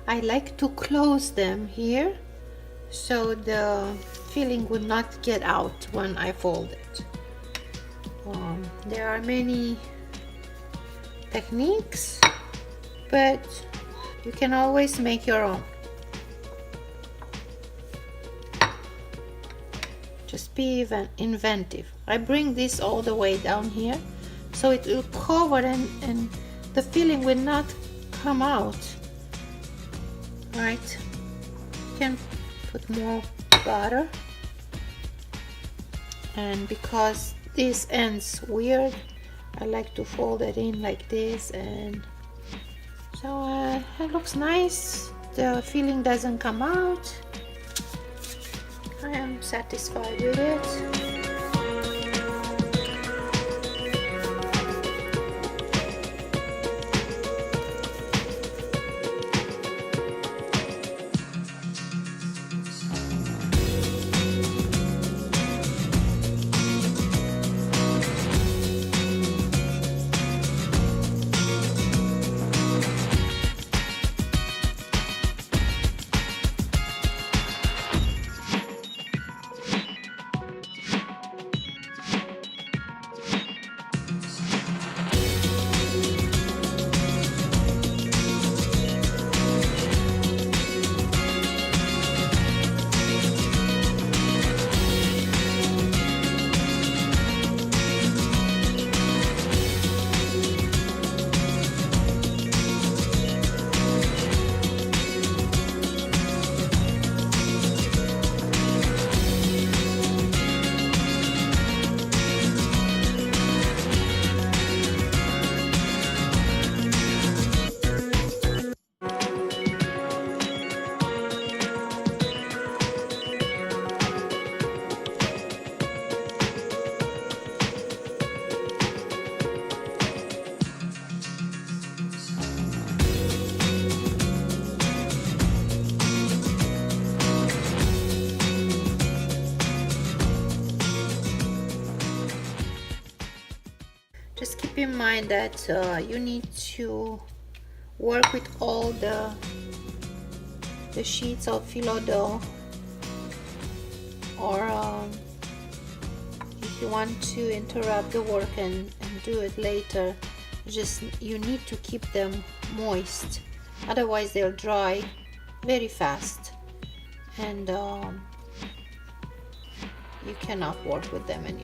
I like to close them here so the filling would not get out when I fold it. There are many techniques, but you can always make your own. Just be inventive. I bring this all the way down here so it will cover and the filling will not come out. Right, you can put more butter, and because this ends weird, I like to fold it in like this, and so it looks nice. The filling doesn't come out. I am satisfied with it. Just keep in mind that you need to work with all the sheets of phyllo dough, or if you want to interrupt the work and do it later, you need to keep them moist, otherwise they'll dry very fast, and you cannot work with them anymore.